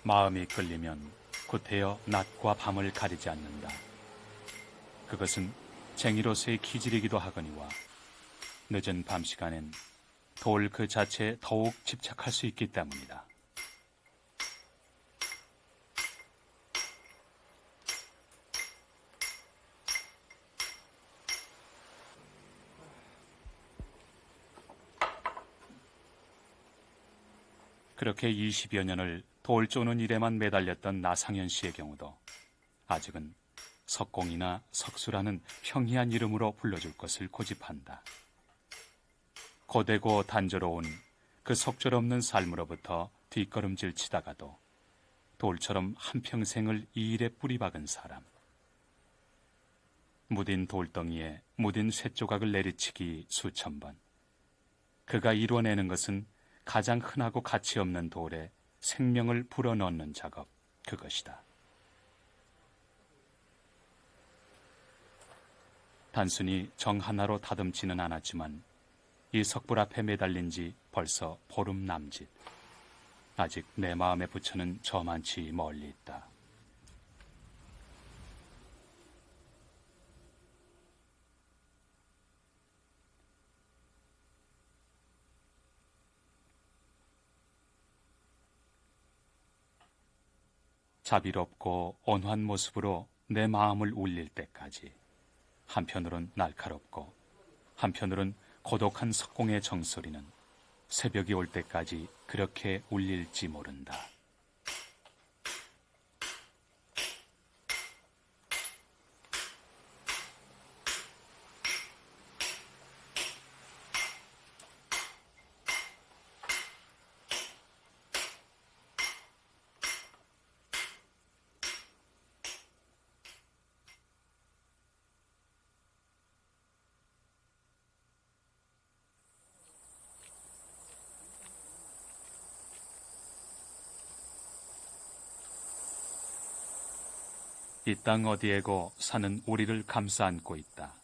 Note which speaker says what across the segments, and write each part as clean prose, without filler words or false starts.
Speaker 1: 마음이 끌리면 구태여 낮과 밤을 가리지 않는다. 그것은 쟁이로서의 기질이기도 하거니와 늦은 밤 시간엔 돌 그 자체에 더욱 집착할 수 있기 때문이다. 그렇게 20여 년을 돌 쪼는 일에만 매달렸던 나상현 씨의 경우도 아직은 석공이나 석수라는 평이한 이름으로 불러줄 것을 고집한다. 고되고 단조로운 그 속절없는 삶으로부터 뒷걸음질 치다가도 돌처럼 한평생을 이 일에 뿌리박은 사람. 무딘 돌덩이에 무딘 쇳조각을 내리치기 수천 번. 그가 이뤄내는 것은 가장 흔하고 가치 없는 돌에 생명을 불어넣는 작업, 그것이다. 단순히 정 하나로 다듬지는 않았지만 이 석불 앞에 매달린 지 벌써 보름 남짓. 아직 내 마음의 부처는 저만치 멀리 있다. 자비롭고 온화한 모습으로 내 마음을 울릴 때까지 한편으론 날카롭고 한편으론 고독한 석공의 정소리는 새벽이 올 때까지 그렇게 울릴지 모른다. 이 땅 어디에고 산은 우리를 감싸 안고 있다.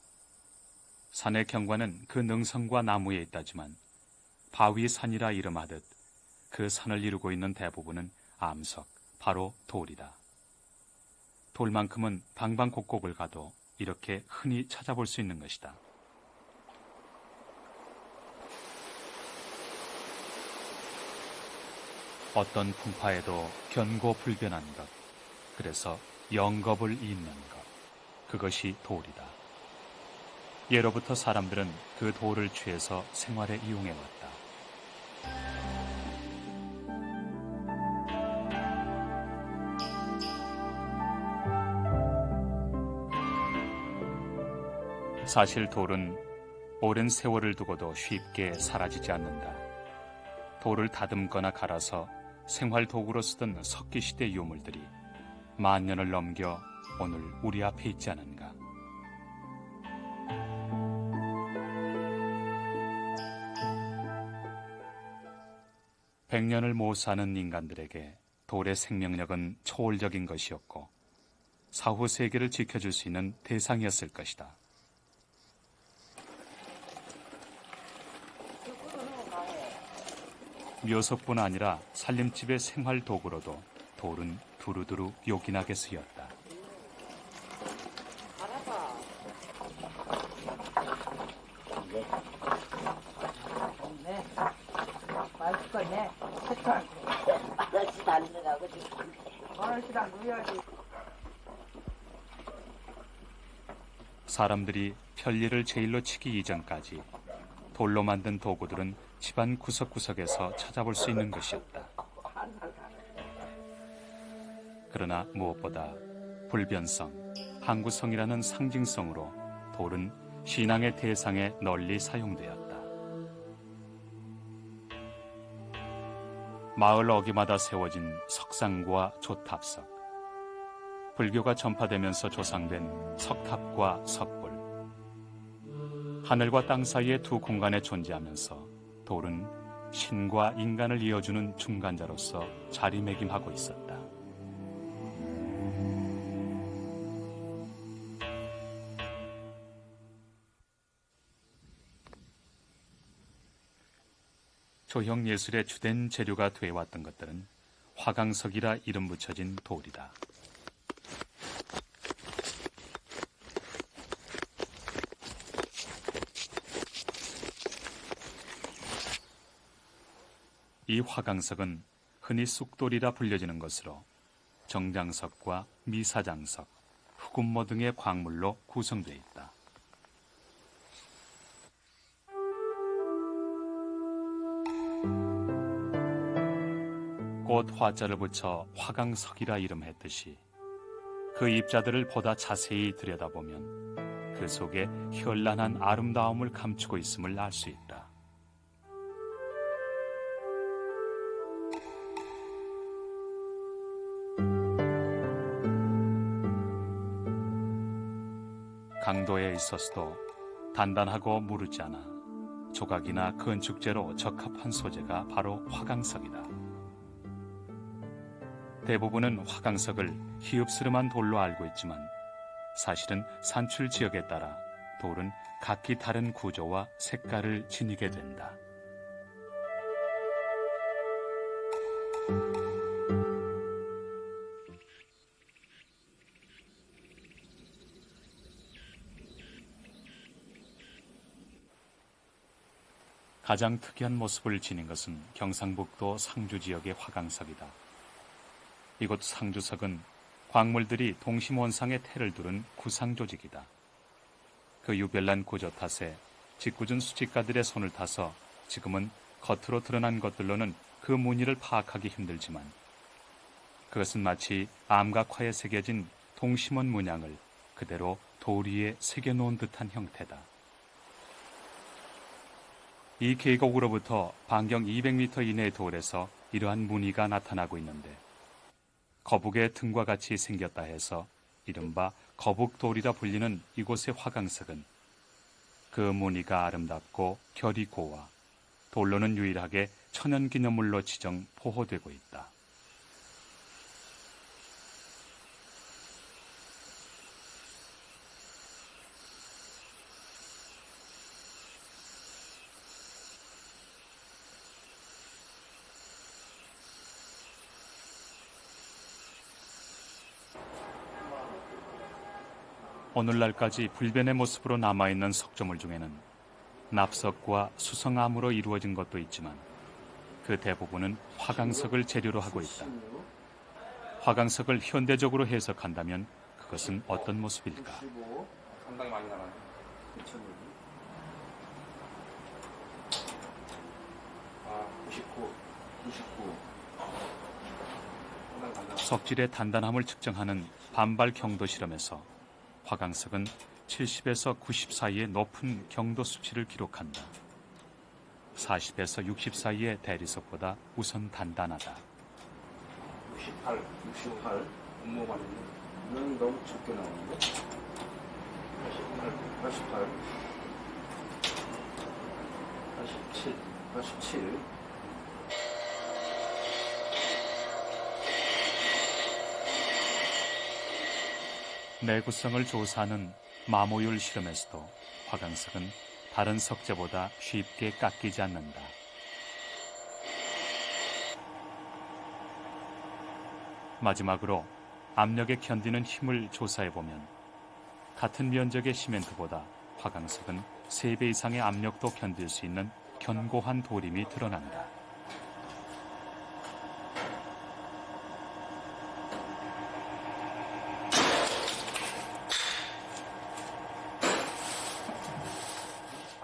Speaker 1: 산의 경관은 그 능선과 나무에 있다지만 바위산이라 이름하듯 그 산을 이루고 있는 대부분은 암석, 바로 돌이다. 돌만큼은 방방곡곡을 가도 이렇게 흔히 찾아볼 수 있는 것이다. 어떤 풍파에도 견고불변한 것, 그래서 영겁을 잇는 것, 그것이 돌이다. 예로부터 사람들은 그 돌을 취해서 생활에 이용해왔다. 사실 돌은 오랜 세월을 두고도 쉽게 사라지지 않는다. 돌을 다듬거나 갈아서 생활 도구로 쓰던 석기시대 유물들이 만년을 넘겨 오늘 우리 앞에 있지 않은가. 백년을 못 사는 인간들에게 돌의 생명력은 초월적인 것이었고 사후 세계를 지켜줄 수 있는 대상이었을 것이다. 묘석뿐 아니라 살림집의 생활 도구로도 돌은 두루두루 요긴하게 쓰였다. 사람들이 편리를 제일로 치기 이전까지 돌로 만든 도구들은 집안 구석구석에서 찾아볼 수 있는 것이었다. 그러나 무엇보다 불변성, 항구성이라는 상징성으로 돌은 신앙의 대상에 널리 사용되었다. 마을 어귀마다 세워진 석상과 조탑석, 불교가 전파되면서 조상된 석탑과 석불, 하늘과 땅 사이의 두 공간에 존재하면서 돌은 신과 인간을 이어주는 중간자로서 자리매김하고 있었다. 조형 예술의 주된 재료가 되어왔던 것들은 화강석이라 이름 붙여진 돌이다. 이 화강석은 흔히 쑥돌이라 불려지는 것으로 정장석과 미사장석, 흑운모 등의 광물로 구성되어 있다. 꽃 화자를 붙여 화강석이라 이름했듯이 그 입자들을 보다 자세히 들여다보면 그 속에 현란한 아름다움을 감추고 있음을 알 수 있다. 강도에 있어서도 단단하고 무르지 않아 조각이나 건축재로 적합한 소재가 바로 화강석이다. 대부분은 화강석을 희읍스름한 돌로 알고 있지만 사실은 산출 지역에 따라 돌은 각기 다른 구조와 색깔을 지니게 된다. 가장 특이한 모습을 지닌 것은 경상북도 상주 지역의 화강석이다. 이곳 상주석은 광물들이 동심원상의 태를 두른 구상 조직이다. 그 유별난 구조 탓에 짓궂은 수집가들의 손을 타서 지금은 겉으로 드러난 것들로는 그 무늬를 파악하기 힘들지만 그것은 마치 암각화에 새겨진 동심원 문양을 그대로 돌 위에 새겨놓은 듯한 형태다. 이 계곡으로부터 반경 200m 이내의 돌에서 이러한 무늬가 나타나고 있는데 거북의 등과 같이 생겼다 해서 이른바 거북돌이라 불리는 이곳의 화강석은 그 무늬가 아름답고 결이 고와 돌로는 유일하게 천연기념물로 지정 보호되고 있다. 오늘날까지 불변의 모습으로 남아있는 석조물 중에는 납석과 수성암으로 이루어진 것도 있지만 그 대부분은 화강석을 재료로 하고 있다. 화강석을 현대적으로 해석한다면 그것은 어떤 모습일까?
Speaker 2: 상당히 많이 나가네. 아, 99.
Speaker 1: 석질의 단단함을 측정하는 반발 경도 실험에서 화강석은 70에서 90 사이의 높은 경도 수치를 기록한다. 40에서 60 사이의 대리석보다 우선 단단하다.
Speaker 2: 68. 음모가 있네. 이건 너무 적게 나오는데? 88. 87.
Speaker 1: 내구성을 조사하는 마모율 실험에서도 화강석은 다른 석재보다 쉽게 깎이지 않는다. 마지막으로 압력에 견디는 힘을 조사해보면 같은 면적의 시멘트보다 화강석은 3배 이상의 압력도 견딜 수 있는 견고한 돌임이 드러난다.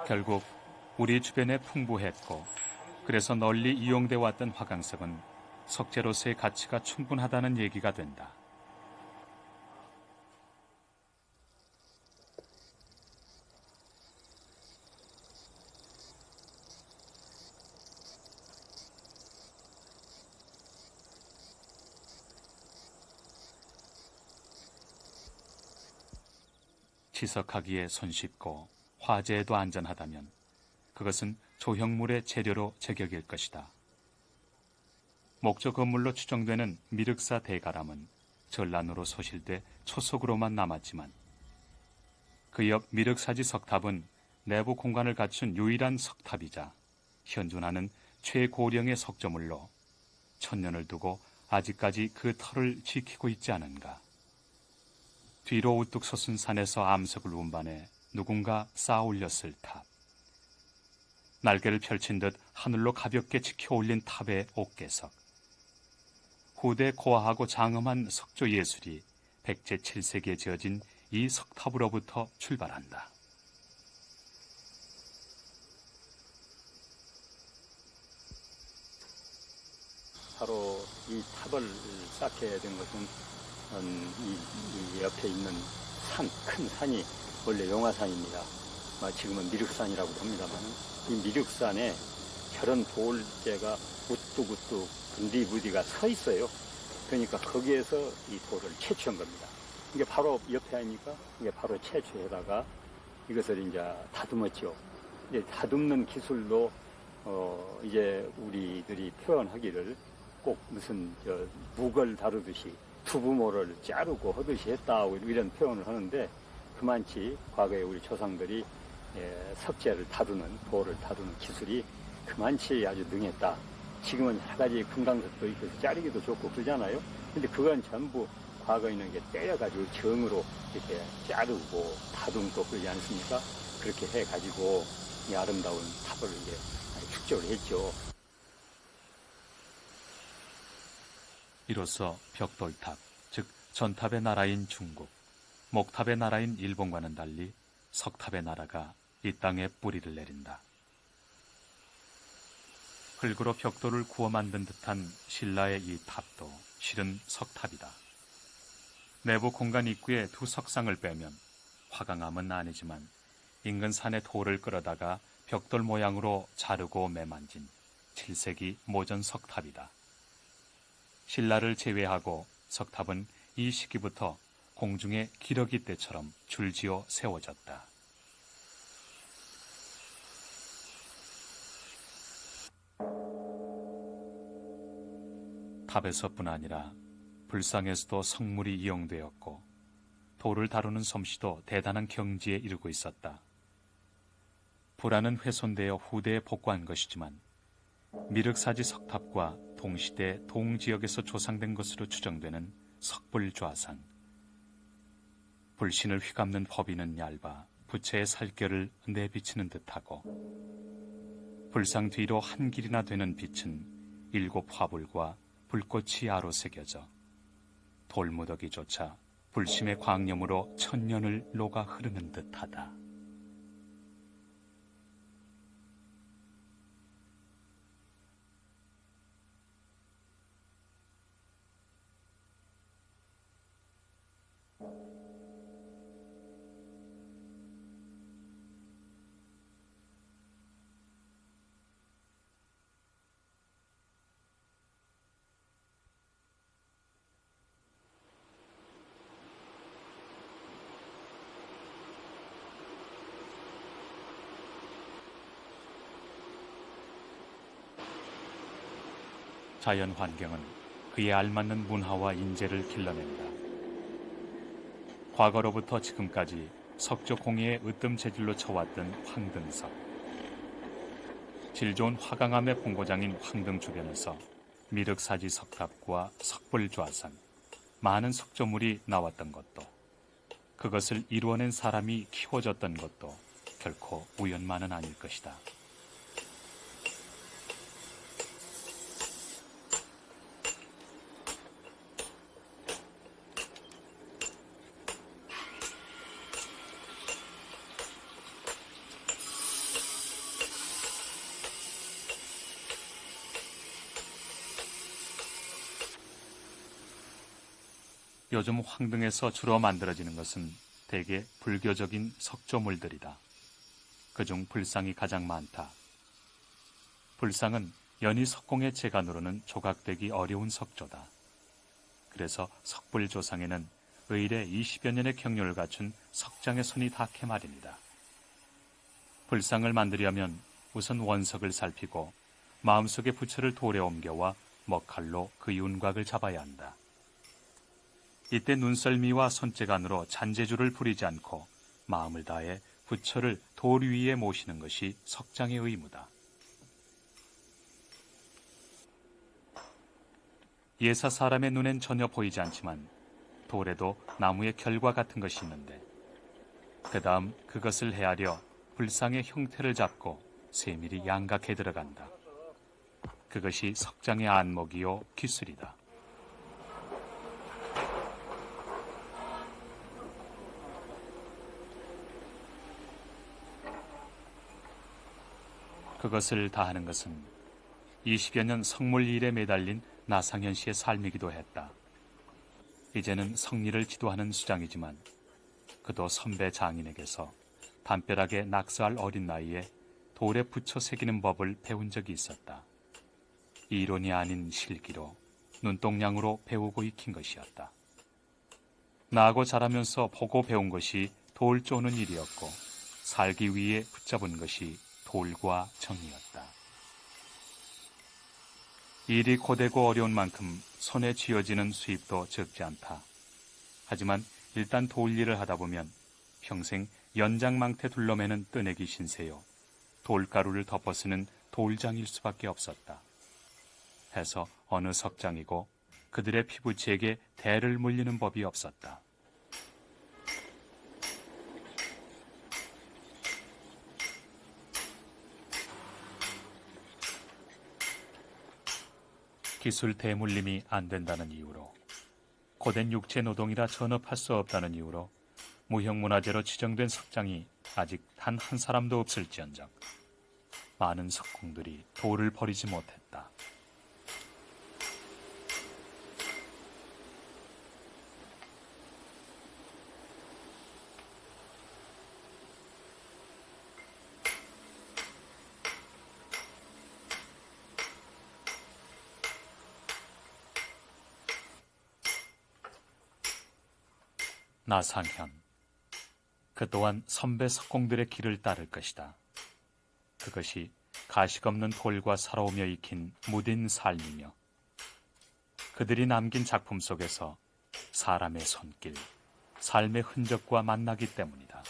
Speaker 1: 결국 우리 주변에 풍부했고 그래서 널리 이용돼 왔던 화강석은 석재로서의 가치가 충분하다는 얘기가 된다. 치석하기에 손쉽고 화재에도 안전하다면 그것은 조형물의 재료로 제격일 것이다. 목조 건물로 추정되는 미륵사 대가람은 전란으로 소실돼 초석으로만 남았지만 그 옆 미륵사지 석탑은 내부 공간을 갖춘 유일한 석탑이자 현존하는 최고령의 석조물로 천년을 두고 아직까지 그 터를 지키고 있지 않은가. 뒤로 우뚝 솟은 산에서 암석을 운반해 누군가 쌓아 올렸을 탑. 날개를 펼친 듯 하늘로 가볍게 지켜 올린 탑의 옥계석. 후대 고아하고 장엄한 석조 예술이 백제 7세기에 지어진 이 석탑으로부터 출발한다.
Speaker 3: 바로 이 탑을 쌓게 된 것은 이 옆에 있는 큰 산이 원래 용화산입니다. 지금은 미륵산이라고 합니다만 이 미륵산에 저런 돌재가 우뚝우뚝 부디부디가 서 있어요. 그러니까 거기에서 이 돌을 채취한 겁니다. 이게 바로 옆에 아닙니까? 이게 바로 채취에다가 이것을 이제 다듬었죠. 이제 다듬는 기술로 이제 우리들이 표현하기를 꼭 무슨 묵을 다루듯이 두부모를 자르고 하듯이 했다고 이런 표현을 하는데, 그만치 과거에 우리 조상들이 석재를 다루는, 돌을 다루는 기술이 그만치 아주 능했다. 지금은 여러 가지 금강석도 있고 자르기도 좋고 그러잖아요. 근데 그건 전부 과거에는 게 떼어가지고 정으로 이렇게 자르고 다듬고 그러지 않습니까? 그렇게 해가지고 이 아름다운 탑을 이제 축조를 했죠.
Speaker 1: 이로써 벽돌탑, 즉 전탑의 나라인 중국, 목탑의 나라인 일본과는 달리 석탑의 나라가 이 땅에 뿌리를 내린다. 흙으로 벽돌을 구워 만든 듯한 신라의 이 탑도 실은 석탑이다. 내부 공간 입구에 두 석상을 빼면 화강암은 아니지만 인근 산의 돌을 끌어다가 벽돌 모양으로 자르고 매만진 7세기 모전 석탑이다. 신라를 제외하고 석탑은 이 시기부터 공중에 기러기 떼처럼 줄지어 세워졌다. 탑에서뿐 아니라 불상에서도 성물이 이용되었고 돌을 다루는 솜씨도 대단한 경지에 이르고 있었다. 불안은 훼손되어 후대에 복구한 것이지만 미륵사지 석탑과 동시대 동지역에서 조상된 것으로 추정되는 석불좌상. 불신을 휘감는 법이는 얇아 부채의 살결을 내비치는 듯하고, 불상 뒤로 한 길이나 되는 빛은 7 화불과 불꽃이 아로 새겨져 돌무더기조차 불심의 광염으로 천년을 녹아 흐르는 듯하다. 자연 환경은 그에 알맞는 문화와 인재를 길러낸다. 과거로부터 지금까지 석조 공예의 으뜸 재질로 쳐왔던 황등석. 질 좋은 화강암의 본고장인 황등 주변에서 미륵사지 석탑과 석불좌상, 많은 석조물이 나왔던 것도, 그것을 이루어낸 사람이 키워졌던 것도 결코 우연만은 아닐 것이다. 요즘 황등에서 주로 만들어지는 것은 대개 불교적인 석조물들이다. 그중 불상이 가장 많다. 불상은 연희 석공의 재간으로는 조각되기 어려운 석조다. 그래서 석불조상에는 의례 20여 년의 경륜을 갖춘 석장의 손이 닿게 마련이다. 불상을 만들려면 우선 원석을 살피고 마음속의 부처를 돌에 옮겨와 먹칼로 그 윤곽을 잡아야 한다. 이때 눈썰미와 손재간으로 잔재주를 부리지 않고 마음을 다해 부처를 돌 위에 모시는 것이 석장의 의무다. 예사 사람의 눈엔 전혀 보이지 않지만 돌에도 나무의 결과 같은 것이 있는데 그 다음 그것을 헤아려 불상의 형태를 잡고 세밀히 양각해 들어간다. 그것이 석장의 안목이요 기술이다. 그것을 다하는 것은 20여 년 성물 일에 매달린 나상현 씨의 삶이기도 했다. 이제는 성리를 지도하는 수장이지만 그도 선배 장인에게서 담벼락에 낙서할 어린 나이에 돌에 붙여 새기는 법을 배운 적이 있었다. 이론이 아닌 실기로 눈동냥으로 배우고 익힌 것이었다. 나고 자라면서 보고 배운 것이 돌 쪼는 일이었고 살기 위해 붙잡은 것이 돌과 정이었다. 일이 고되고 어려운 만큼 손에 쥐어지는 수입도 적지 않다. 하지만 일단 돌 일을 하다 보면 평생 연장망태 둘러매는 뜨내기 신세요. 돌가루를 덮어 쓰는 돌장일 수밖에 없었다. 해서 어느 석장이고 그들의 피부치에게 대를 물리는 법이 없었다. 기술 대물림이 안 된다는 이유로 고된 육체 노동이라 전업할 수 없다는 이유로 무형문화재로 지정된 석장이 아직 단 한 사람도 없을지언정 많은 석공들이 돌을 버리지 못했다. 나상현. 그 또한 선배 석공들의 길을 따를 것이다. 그것이 가식 없는 돌과 살아오며 익힌 무딘 삶이며 그들이 남긴 작품 속에서 사람의 손길, 삶의 흔적과 만나기 때문이다.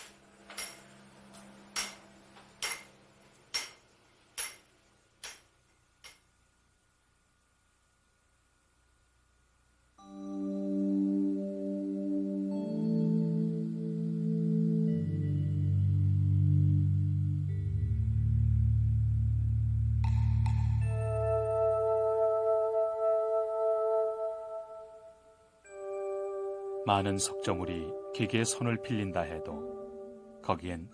Speaker 1: 많은 석조물이 기계에 손을 빌린다 해도 거기엔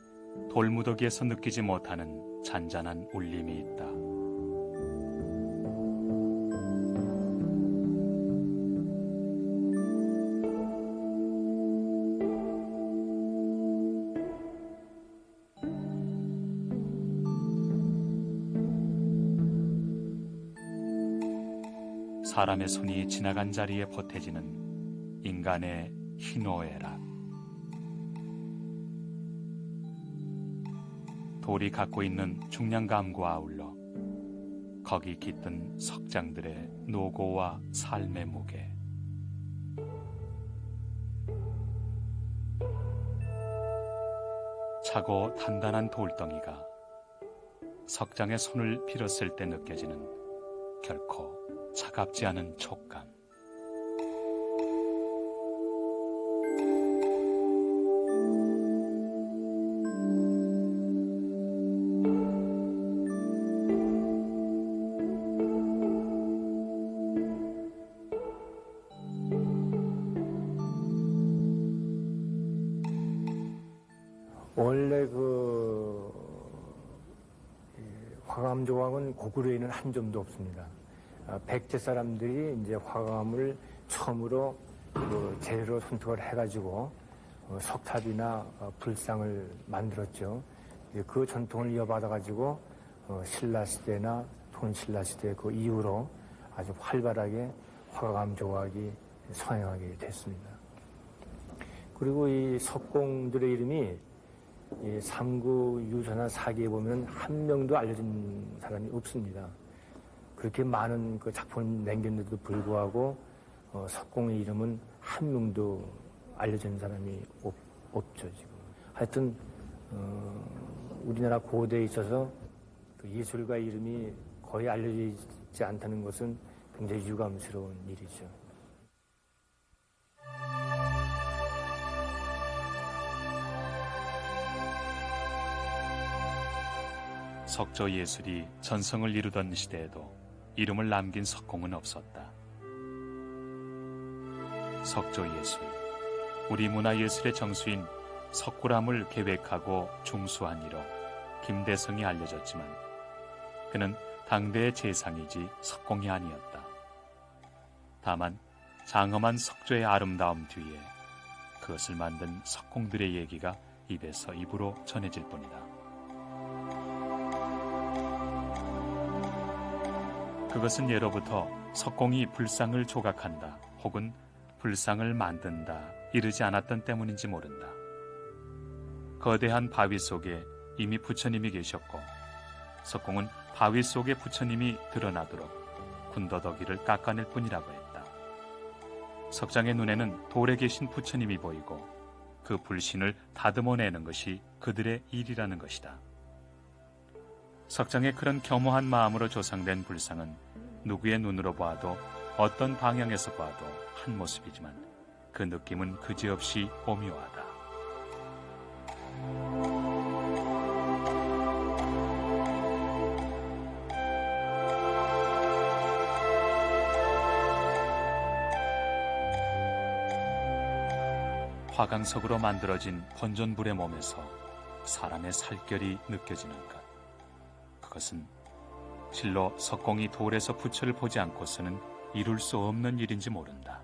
Speaker 1: 돌무더기에서 느끼지 못하는 잔잔한 울림이 있다. 사람의 손이 지나간 자리에 보태지는 인간의 희노애락. 돌이 갖고 있는 중량감과 아울러 거기 깃든 석장들의 노고와 삶의 무게. 차고 단단한 돌덩이가 석장의 손을 빌었을 때 느껴지는 결코 차갑지 않은 촉감.
Speaker 4: 원래 화감 조각은 고구려에는 한 점도 없습니다. 백제 사람들이 이제 화감을 처음으로 재료로 선택을 해가지고 석탑이나 불상을 만들었죠. 그 전통을 이어받아가지고 신라 시대나 통신라 시대 그 이후로 아주 활발하게 화감 조각이 성행하게 됐습니다. 그리고 이 석공들의 이름이 이 삼국 유서나 사기에 보면 한 명도 알려진 사람이 없습니다. 그렇게 많은 그 작품을 남겼는데도 불구하고 석공의 이름은 한 명도 알려진 사람이 없죠, 지금. 하여튼 우리나라 고대에 있어서 그 예술가 이름이 거의 알려지지 않다는 것은 굉장히 유감스러운 일이죠.
Speaker 1: 석조 예술이 전성을 이루던 시대에도 이름을 남긴 석공은 없었다. 석조 예술, 우리 문화예술의 정수인 석굴암을 계획하고 중수한 이로 김대성이 알려졌지만 그는 당대의 재상이지 석공이 아니었다. 다만 장엄한 석조의 아름다움 뒤에 그것을 만든 석공들의 얘기가 입에서 입으로 전해질 뿐이다. 그것은 예로부터 석공이 불상을 조각한다 혹은 불상을 만든다 이르지 않았던 때문인지 모른다. 거대한 바위 속에 이미 부처님이 계셨고 석공은 바위 속에 부처님이 드러나도록 군더더기를 깎아낼 뿐이라고 했다. 석장의 눈에는 돌에 계신 부처님이 보이고 그 불신을 다듬어내는 것이 그들의 일이라는 것이다. 석장의 그런 겸허한 마음으로 조상된 불상은 누구의 눈으로 봐도 어떤 방향에서 봐도 한 모습이지만 그 느낌은 그지없이 오묘하다. 화강석으로 만들어진 본존불의 몸에서 사람의 살결이 느껴지는 것. 그것은 실로 석공이 돌에서 부처를 보지 않고서는 이룰 수 없는 일인지 모른다.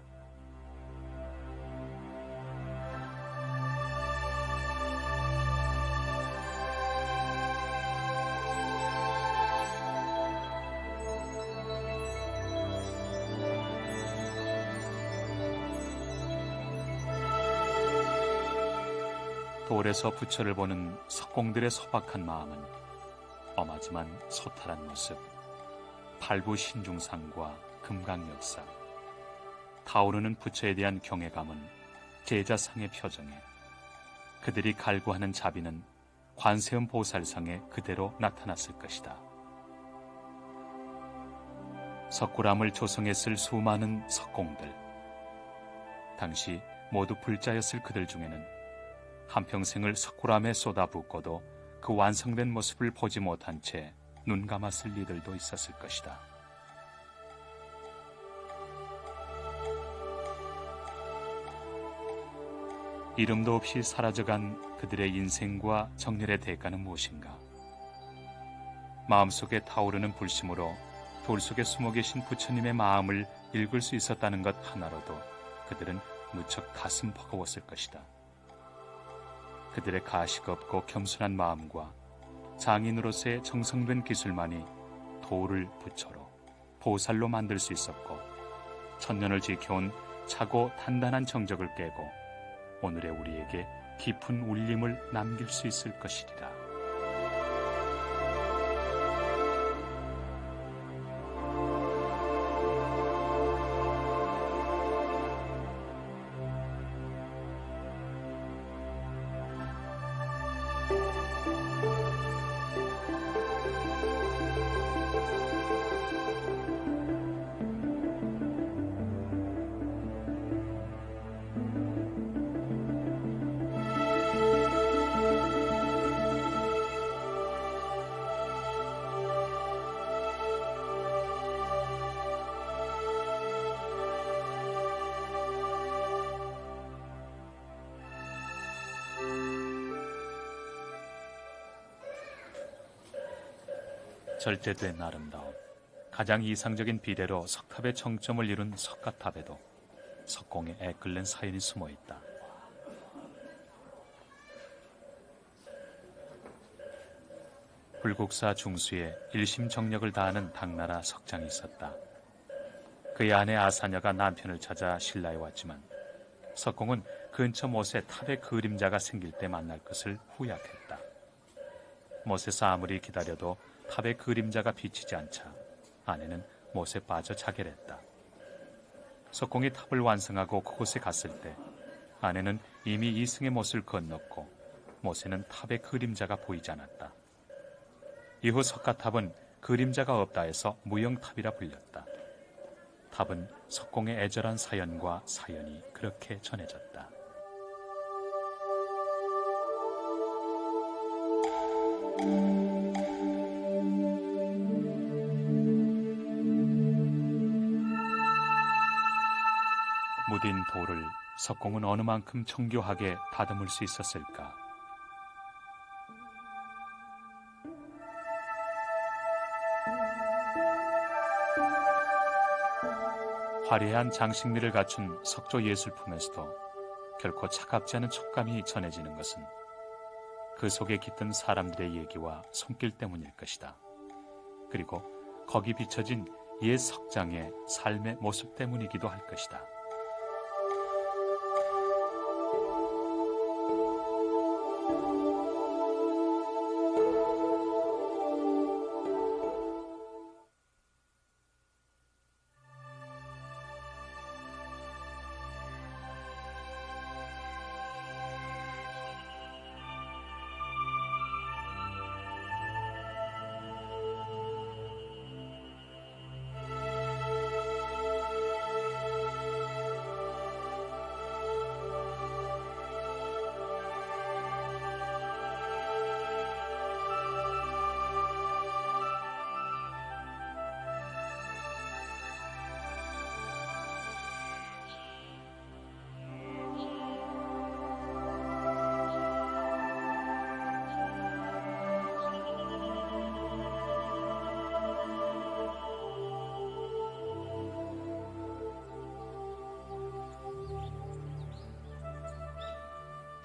Speaker 1: 돌에서 부처를 보는 석공들의 소박한 마음은 엄하지만 소탈한 모습, 팔부신중상과 금강역사, 타오르는 부처에 대한 경외감은 제자상의 표정에, 그들이 갈구하는 자비는 관세음 보살상에 그대로 나타났을 것이다. 석굴암을 조성했을 수많은 석공들, 당시 모두 불자였을 그들 중에는 한평생을 석굴암에 쏟아붓고도 그 완성된 모습을 보지 못한 채 눈 감았을 이들도 있었을 것이다. 이름도 없이 사라져간 그들의 인생과 정열의 대가는 무엇인가? 마음속에 타오르는 불심으로 돌 속에 숨어 계신 부처님의 마음을 읽을 수 있었다는 것 하나로도 그들은 무척 가슴 버거웠을 것이다. 그들의 가식 없고 겸손한 마음과 장인으로서의 정성된 기술만이 돌을 부처로, 보살로 만들 수 있었고 천년을 지켜온 차고 단단한 정적을 깨고 오늘의 우리에게 깊은 울림을 남길 수 있을 것이리라. 절제된 아름다움, 가장 이상적인 비례로 석탑의 정점을 이룬 석가탑에도 석공에 애끓는 사연이 숨어있다. 불국사 중수에 일심정력을 다하는 당나라 석장이 있었다. 그의 아내 아사녀가 남편을 찾아 신라에 왔지만 석공은 근처 못에 탑의 그림자가 생길 때 만날 것을 후약했다. 못에서 아무리 기다려도 탑의 그림자가 비치지 않자 아내는 못에 빠져 자결했다. 석공이 탑을 완성하고 그곳에 갔을 때 아내는 이미 이승의 못을 건넜고 못에는 탑의 그림자가 보이지 않았다. 이후 석가탑은 그림자가 없다 해서 무영탑이라 불렸다. 탑은 석공의 애절한 사연과 사연이 그렇게 전해졌다. 무딘 돌을 석공은 어느 만큼 정교하게 다듬을 수 있었을까? 화려한 장식미를 갖춘 석조 예술품에서도 결코 차갑지 않은 촉감이 전해지는 것은 그 속에 깃든 사람들의 얘기와 손길 때문일 것이다. 그리고 거기 비춰진 옛 석장의 삶의 모습 때문이기도 할 것이다.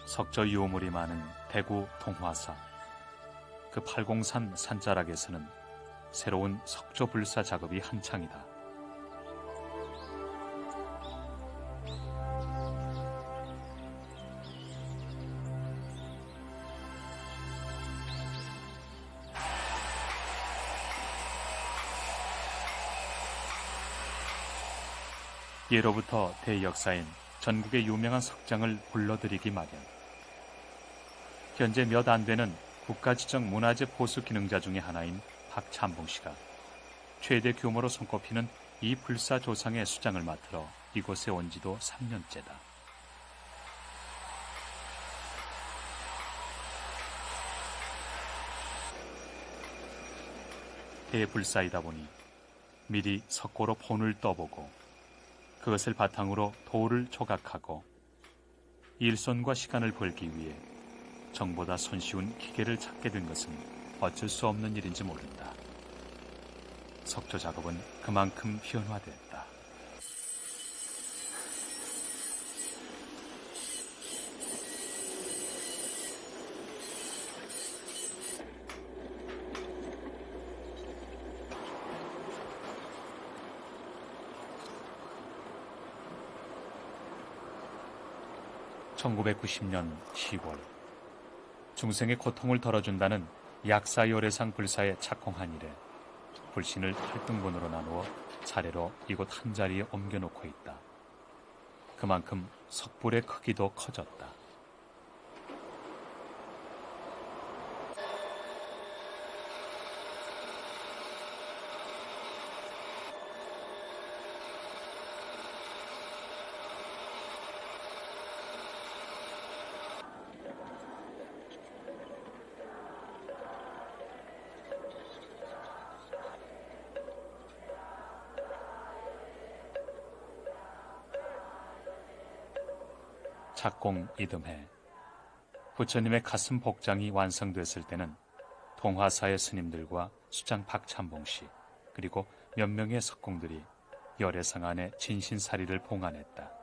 Speaker 1: 석조 유물이 많은 대구 동화사. 그 팔공산 산자락에서는 새로운 석조 불사 작업이 한창이다. 예로부터 대역사인 전국의 유명한 석장을 불러들이기 마련. 현재 몇 안 되는 국가지정 문화재 보수 기능자 중의 하나인 박찬봉 씨가 최대 규모로 손꼽히는 이 불사 조상의 수장을 맡으러 이곳에 온 지도 3년째다. 대불사이다 보니 미리 석고로 본을 떠보고 그것을 바탕으로 돌을 조각하고 일손과 시간을 벌기 위해 정보다 손쉬운 기계를 찾게 된 것은 어쩔 수 없는 일인지 모른다. 석조 작업은 그만큼 현화됐다. (1990년 10월) 중생의 고통을 덜어준다는 약사요래상 불사에 착공한 이래 불신을 8등분으로 나누어 차례로 이곳 한자리에 옮겨놓고 있다. 그만큼 석불의 크기도 커졌다. 착공 이듬해 부처님의 가슴 복장이 완성됐을 때는 동화사의 스님들과 수장 박찬봉 씨 그리고 몇 명의 석공들이 열애상 안에 진신사리를 봉안했다.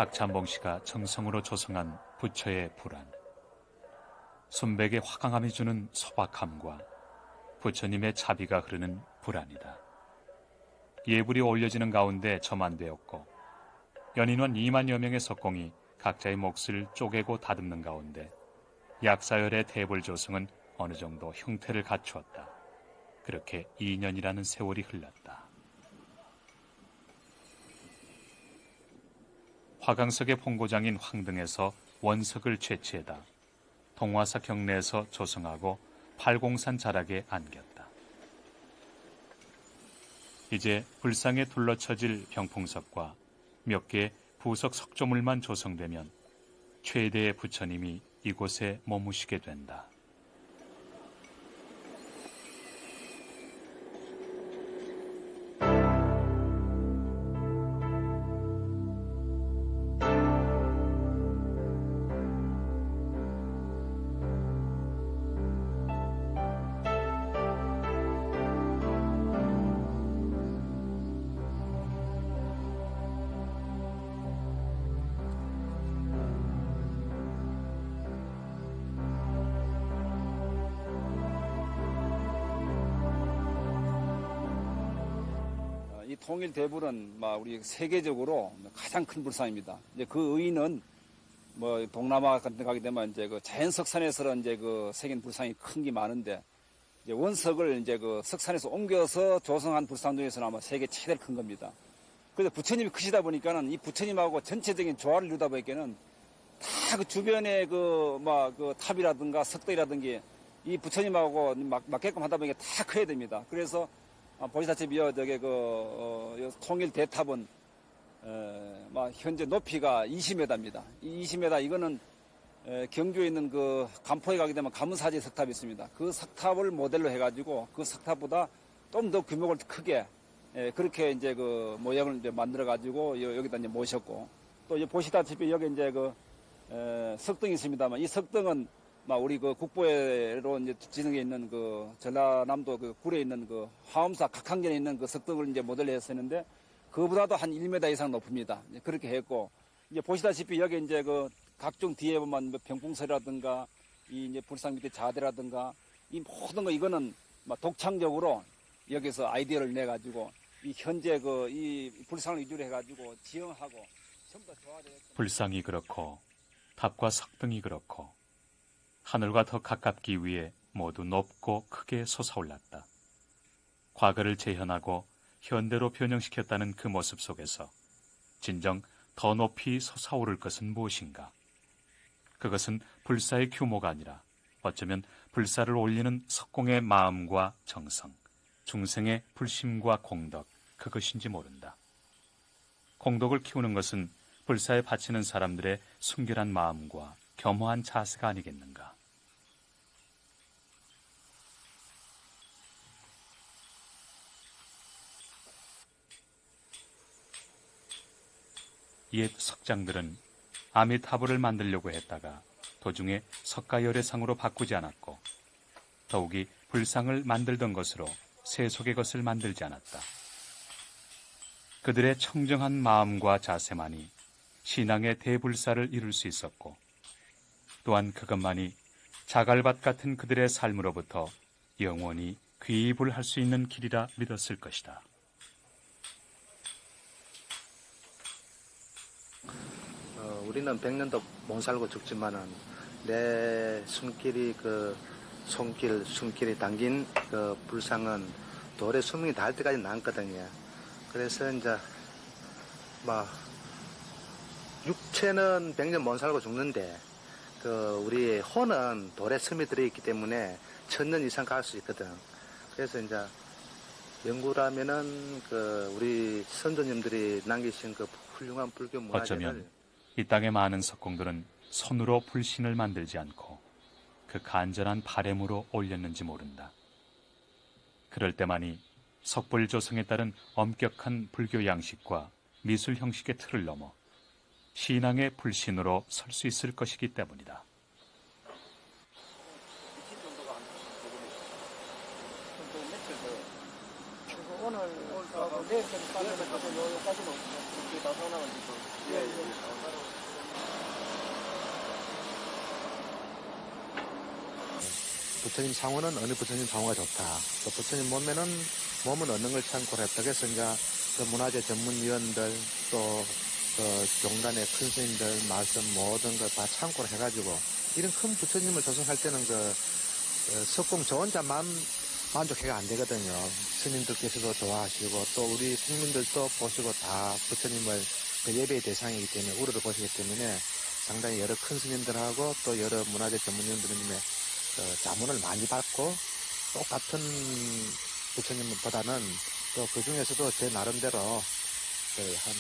Speaker 1: 박찬봉 씨가 정성으로 조성한 부처의 불안, 순백의 화강함이 주는 소박함과 부처님의 자비가 흐르는 불안이다. 예불이 올려지는 가운데 점안되었고 연인원 2만여 명의 석공이 각자의 몫을 쪼개고 다듬는 가운데 약사열의 대불 조성은 어느 정도 형태를 갖추었다. 그렇게 2년이라는 세월이 흘렀다. 화강석의 본고장인 황등에서 원석을 채취해다 동화사 경내에서 조성하고 팔공산 자락에 안겼다. 이제 불상에 둘러쳐질 병풍석과 몇 개의 부석 석조물만 조성되면 최대의 부처님이 이곳에 머무시게 된다.
Speaker 2: 이 통일 대불은 우리 세계적으로 가장 큰 불상입니다. 이제 그 의의는 동남아 같은 데 가게 되면 이제 그 자연석산에서는 이제 그 새긴 불상이 큰 게 많은데 이제 원석을 이제 그 석산에서 옮겨서 조성한 불상 중에서는 아마 세계 최대로 큰 겁니다. 그래서 부처님이 크시다 보니까는 이 부처님하고 전체적인 조화를 이루다 보니까는 다 그 주변에 그 탑이라든가 석들이라든가 이 부처님하고 맞게끔 하다 보니까 다 커야 됩니다. 그래서 보시다시피 통일 대탑은 현재 높이가 20m입니다. 이 20m 이거는 경주에 있는 그 간포에 가게 되면 가문사지 석탑이 있습니다. 그 석탑을 모델로 해가지고 그 석탑보다 좀 더 규모를 크게 그렇게 이제 그 모양을 이제 만들어가지고 여기다 이제 모셨고 또 보시다시피 여기 이제 석등이 있습니다만 이 석등은 우리 그 국보로 이제 지능에 있는 그 전라남도 그 굴에 있는 그 화엄사 각항전에 있는 그 석등을 이제 모델로 했었는데 그보다도 한 1m 이상 높습니다. 그렇게 했고 이제 보시다시피 여기 이제 그 각종 뒤에 보면 병풍설이라든가 이 이제 불상 밑에 자대라든가 이 모든 거 이거는 독창적으로 여기서 아이디어를 내 가지고 이 현재 이 불상을 위주로 해 가지고 지형하고 전부 다 조화되어
Speaker 1: 불상이 그렇고 탑과 석등이 그렇고 하늘과 더 가깝기 위해 모두 높고 크게 솟아올랐다. 과거를 재현하고 현대로 변형시켰다는 그 모습 속에서 진정 더 높이 솟아오를 것은 무엇인가? 그것은 불사의 규모가 아니라 어쩌면 불사를 올리는 석공의 마음과 정성, 중생의 불심과 공덕, 그것인지 모른다. 공덕을 키우는 것은 불사에 바치는 사람들의 순결한 마음과 겸허한 자세가 아니겠는가? 옛 석장들은 아미타불을 만들려고 했다가 도중에 석가열애상으로 바꾸지 않았고 더욱이 불상을 만들던 것으로 세속의 것을 만들지 않았다. 그들의 청정한 마음과 자세만이 신앙의 대불사를 이룰 수 있었고 또한 그것만이 자갈밭 같은 그들의 삶으로부터 영원히 귀입을 할 수 있는 길이라 믿었을 것이다.
Speaker 5: 우리는 100년도 못 살고 죽지만은 내 손길이 손길이 담긴 그 불상은 돌에 수명이 닿을 때까지 남거든요. 그래서 이제 육체는 100년 못 살고 죽는데 우리 혼은 돌에 숨이 들어있기 때문에 1000년 이상 갈 수 있거든. 그래서 이제 영구라면은 우리 선조님들이 남기신 그 훌륭한 불교 문화재를
Speaker 1: 어쩌면 이 땅의 많은 석공들은 손으로 불신을 만들지 않고 그 간절한 바램으로 올렸는지 모른다. 그럴 때만이 석불 조성에 따른 엄격한 불교 양식과 미술 형식의 틀을 넘어 신앙의 불신으로 설 수 있을 것이기 때문이다.
Speaker 6: 오늘 내일까지 싸면 여기까지는 다 사놔가지고.
Speaker 5: 부처님 상호는 어느 부처님 상호가 좋다. 또 부처님 몸은 얻는 걸 참고 했다. 그래서 이제 그 문화재 전문위원들 또 종단의 큰 스님들 말씀 모든 걸 다 참고로 해가지고 이런 큰 부처님을 조성할 때는 석공 저 혼자만 만족해가 안 되거든요. 스님들께서도 좋아하시고 또 우리 국민들도 보시고 다 부처님을 예배의 대상이기 때문에 우러러 보시기 때문에 상당히 여러 큰 스님들하고 또 여러 문화재 전문인들의 자문을 많이 받고 똑같은 부처님보다는 또 그 중에서도 제 나름대로 한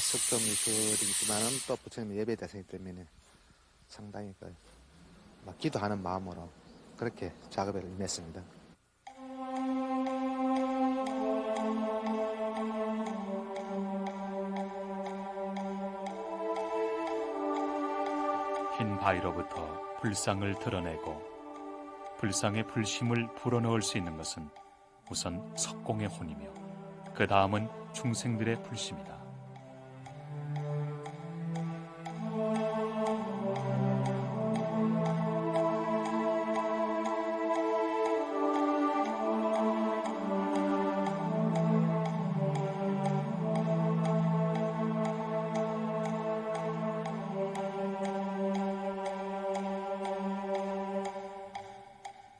Speaker 5: 석점 미술이지만은 또 부처님 예배 대상이기 때문에 상당히 막 기도하는 마음으로 그렇게 작업에 임했습니다.
Speaker 1: 흰 바위로부터 불상을 드러내고 불상의 불심을 불어넣을 수 있는 것은 우선 석공의 혼이며 그 다음은 중생들의 불심이다.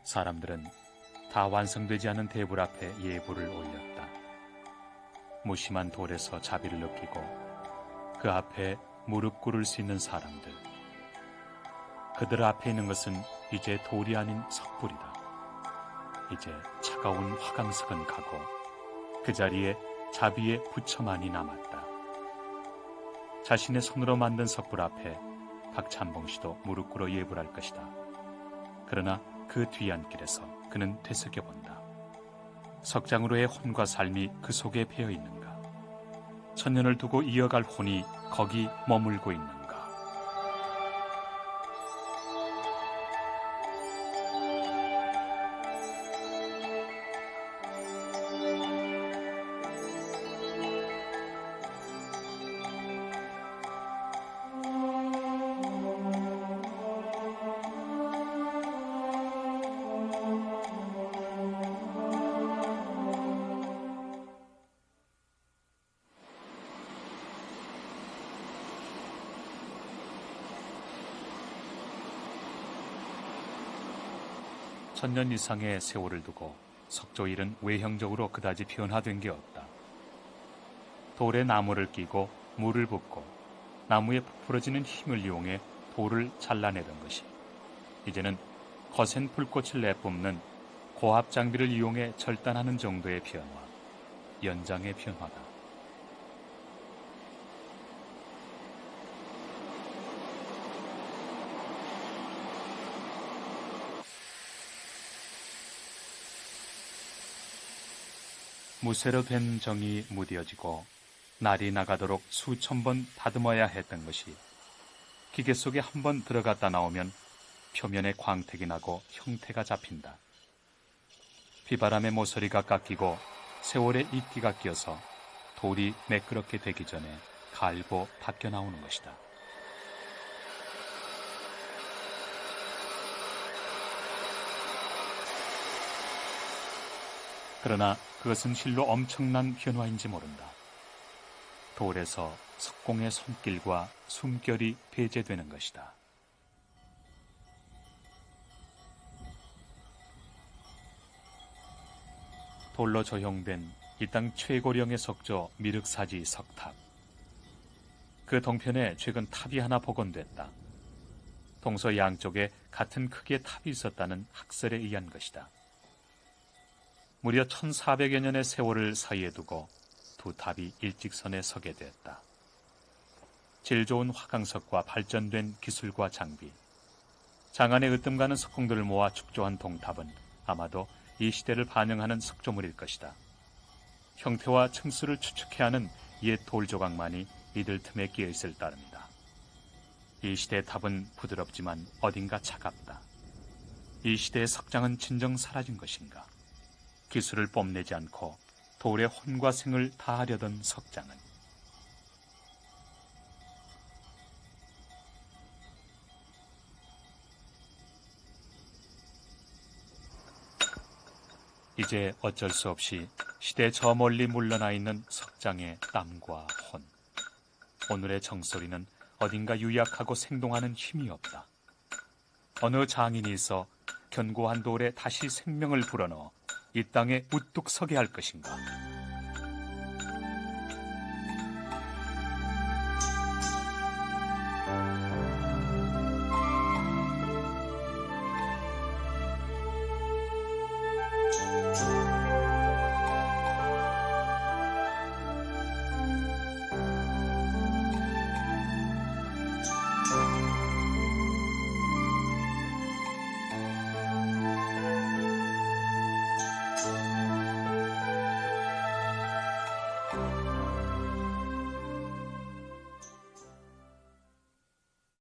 Speaker 1: 사람들은 다 완성되지 않은 대불 앞에 예불을 올렸다. 무심한 돌에서 자비를 느끼고 그 앞에 무릎 꿇을 수 있는 사람들. 그들 앞에 있는 것은 이제 돌이 아닌 석불이다. 이제 차가운 화강석은 가고 그 자리에 자비의 부처만이 남았다. 자신의 손으로 만든 석불 앞에 박찬봉 씨도 무릎 꿇어 예불할 것이다. 그러나 그 뒤안길에서 그는 되새겨본다. 석장으로의 혼과 삶이 그 속에 배어 있는가? 천년을 두고 이어갈 혼이 거기 머물고 있는가? 천년 이상의 세월을 두고 석조일은 외형적으로 그다지 변화된 게 없다. 돌에 나무를 끼고 물을 붓고 나무에 부풀어지는 힘을 이용해 돌을 잘라내던 것이 이제는 거센 불꽃을 내뿜는 고압 장비를 이용해 절단하는 정도의 변화, 연장의 변화다. 무쇠로 된 정이 무뎌지고 날이 나가도록 수천 번 다듬어야 했던 것이 기계 속에 한 번 들어갔다 나오면 표면에 광택이 나고 형태가 잡힌다. 비바람에 모서리가 깎이고 세월에 이끼가 끼어서 돌이 매끄럽게 되기 전에 갈고 밖에 나오는 것이다. 그러나 그것은 실로 엄청난 변화인지 모른다. 돌에서 석공의 손길과 숨결이 배제되는 것이다. 돌로 조형된 이 땅 최고령의 석조 미륵사지 석탑. 그 동편에 최근 탑이 하나 복원됐다. 동서 양쪽에 같은 크기의 탑이 있었다는 학설에 의한 것이다. 무려 1400여 년의 세월을 사이에 두고 두 탑이 일직선에 서게 됐다. 질 좋은 화강석과 발전된 기술과 장비, 장안의 으뜸가는 석공들을 모아 축조한 동탑은 아마도 이 시대를 반영하는 석조물일 것이다. 형태와 층수를 추측해야 하는 옛 돌조각만이 이들 틈에 끼어 있을 따름이다. 이 시대의 탑은 부드럽지만 어딘가 차갑다. 이 시대의 석장은 진정 사라진 것인가? 기술을 뽐내지 않고 돌의 혼과 생을 다하려던 석장은 이제 어쩔 수 없이 시대 저 멀리 물러나 있는 석장의 땀과 혼, 오늘의 정소리는 어딘가 유약하고 생동하는 힘이 없다. 어느 장인이 있어 견고한 돌에 다시 생명을 불어넣어 이 땅에 우뚝 서게 할 것인가.